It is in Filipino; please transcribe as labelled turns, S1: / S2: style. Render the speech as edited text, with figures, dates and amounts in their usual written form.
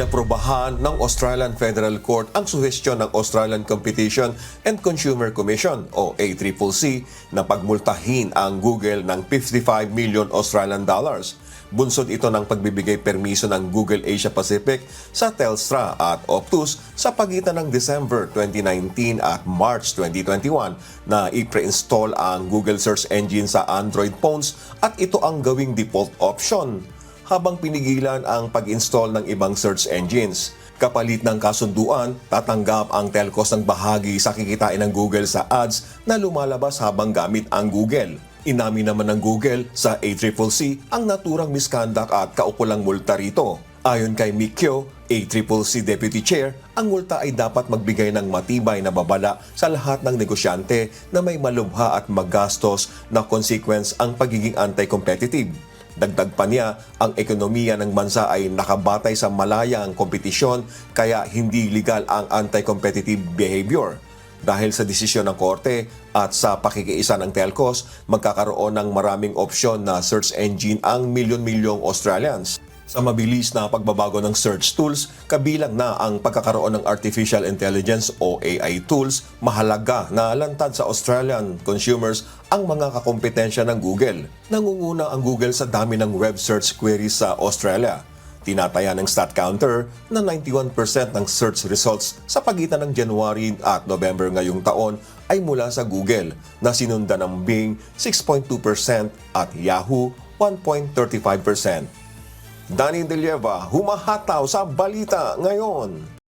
S1: Inaprobahan ng Australian Federal Court ang suhestyon ng Australian Competition and Consumer Commission o ACCC na pagmultahin ang Google ng 55 million Australian dollars. Bunsod ito ng pagbibigay permiso ng Google Asia Pacific sa Telstra at Optus sa pagitan ng December 2019 at March 2021 na i-pre-install ang Google Search Engine sa Android phones at ito ang gawing default option, habang pinigilan ang pag-install ng ibang search engines. Kapalit ng kasunduan, tatanggap ang telcos ng bahagi sa kikitain ng Google sa ads na lumalabas habang gamit ang Google. Inamin naman ng Google sa ACCC ang naturang misconduct at kaukulang multa rito. Ayon kay Mick Kyo, ACCC Deputy Chair, ang multa ay dapat magbigay ng matibay na babala sa lahat ng negosyante na may malubha at magastos na consequence ang pagiging anti-competitive. Dagdag pa niya, ang ekonomiya ng bansa ay nakabatay sa malayang kompetisyon kaya hindi legal ang anti-competitive behavior. Dahil sa desisyon ng korte at sa pakikiisa ng telcos, magkakaroon ng maraming opsyon na search engine ang milyon-milyong Australians. Sa mabilis na pagbabago ng search tools, kabilang na ang pagkakaroon ng artificial intelligence o AI tools, mahalaga na lantad sa Australian consumers ang mga kakompetensya ng Google. Nangunguna ang Google sa dami ng web search queries sa Australia. Tinataya ng StatCounter na 91% ng search results sa pagitan ng January at November ngayong taon ay mula sa Google, na sinundan ng Bing 6.2% at Yahoo 1.35%. Danny De Lieva, humahataw sa balita ngayon.